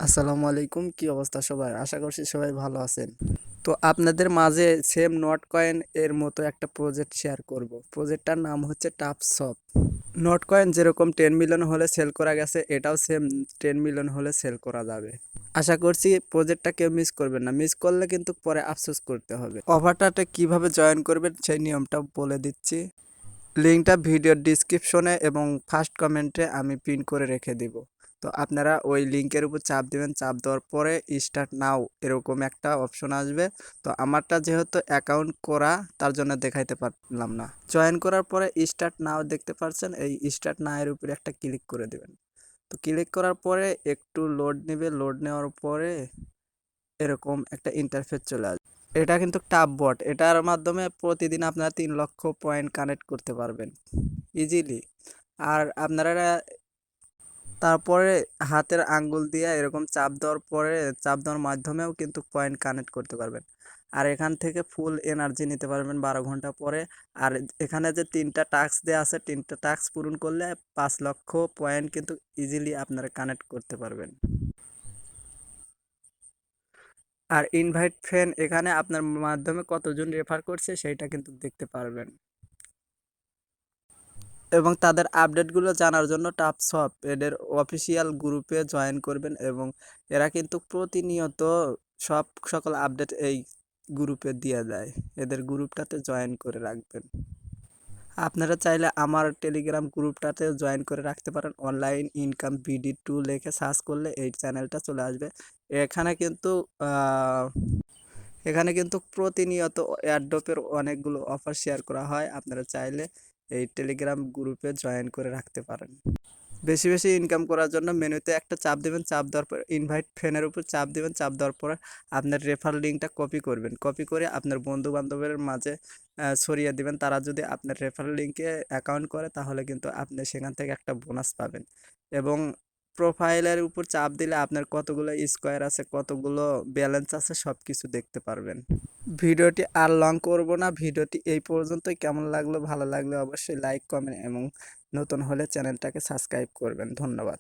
আসসালামু আলাইকুম, কি অবস্থা সবার? আশা করছি সবাই ভালো আছেন। তো আপনাদের মাঝে সেম নট কয়েন এর মতো একটা প্রজেক্ট শেয়ার করব। প্রজেক্টটার নাম হচ্ছে টাপসপ। নট কয়েন যেরকম 10 মিলিয়ন হলে সেল করা গেছে, এটাও সেম 10 মিলিয়ন হলে সেল করা যাবে। আশা করছি প্রজেক্টটা কেউ মিস করবেন না। মিস করলে কিন্তু পরে আফসোস করতে হবে। অফারটাতে কিভাবে জয়েন করবেন সেই নিয়মটা বলে দিচ্ছি। লিঙ্কটা ভিডিওর ডিসক্রিপশনে এবং ফার্স্ট কমেন্টে আমি পিন করে রেখে দিব। তো আপনারা ওই লিঙ্কের উপর চাপ দিবেন, চাপ দেওয়ার পরে স্টার্ট নাও এরকম একটা অপশন আসবে। তো আমারটা যেহেতু অ্যাকাউন্ট করা, তার জন্য দেখাইতে পারলাম না। জয়েন করার পরে স্টার্ট নাও দেখতে পাচ্ছেন, এই স্টার্ট নাও এর উপরে একটা ক্লিক করে দেবেন। তো ক্লিক করার পরে একটু লোড নেবে, লোড নেওয়ার পরে এরকম একটা ইন্টারফেস চলে আসবে। এটা কিন্তু টাপ বট, এটার মাধ্যমে প্রতিদিন আপনারা 3 লক্ষ পয়েন্ট কানেক্ট করতে পারবেন ইজিলি। আর আপনারা তারপরে হাতের আঙ্গুল দিয়ে এরকম চাপ দেওয়ার পরে, চাপ দেওয়ার মাধ্যমেও কিন্তু পয়েন্ট কানেক্ট করতে পারবেন। আর এখান থেকে ফুল এনার্জি নিতে পারবেন 12 ঘন্টা পরে। আর এখানে যে 3টা টাস্ক দেওয়া আছে, 3টা টাস্ক পূরণ করলে 5 লক্ষ পয়েন্ট কিন্তু ইজিলি আপনারা কানেক্ট করতে পারবেন। আর ইনভাইট ফ্রেন্ড, এখানে আপনার মাধ্যমে কতজন রেফার করছে সেইটা কিন্তু দেখতে পারবেন। এবং তাদের আপডেটগুলো জানার জন্য টাপসপ এদের অফিসিয়াল গ্রুপে জয়েন করবেন। এবং এরা কিন্তু প্রতিনিয়ত সকল আপডেট এই গ্রুপে দিয়ে দেয়। এদের গ্রুপটাতে জয়েন করে রাখবেন। আপনারা চাইলে আমার টেলিগ্রাম গ্রুপটাতে জয়েন করে রাখতে পারেন। অনলাইন ইনকাম BD2 লিখে সার্চ করলে এই চ্যানেলটা চলে আসবে। এখানে কিন্তু আহ, এখানে কিন্তু প্রতিনিয়ত এয়ারড্রপের অনেকগুলো অফার শেয়ার করা হয়। আপনারা চাইলে এই টেলিগ্রাম গ্রুপে জয়েন করে রাখতে পারেন। বেশি বেশি ইনকাম করার জন্য মেনুতে একটা চাপ দেবেন, চাপ দেওয়ার পর ইনভাইট ফ্রেন্ডের উপর চাপ দেবেন, চাপ দেওয়ার পর আপনার রেফার লিঙ্কটা কপি করবেন, কপি করে আপনার বন্ধু বান্ধবের মাঝে ছড়িয়ে দিবেন। তারা যদি আপনার রেফার লিঙ্কে অ্যাকাউন্ট করে তাহলে কিন্তু আপনি সেখান থেকে একটা বোনাস পাবেন। এবং প্রোফাইলের উপর চাপ দিলে আপনার কতগুলো স্কোয়ার আছে, কতগুলো ব্যালেন্স আছে, সব কিছু দেখতে পারবেন। ভিডিওটি আর লং করব না, ভিডিওটি এই পর্যন্তই। কেমন লাগলো? ভালো লাগলে অবশ্যই লাইক, কমেন্ট এবং নতুন হলে চ্যানেলটাকে সাবস্ক্রাইব করবেন। ধন্যবাদ।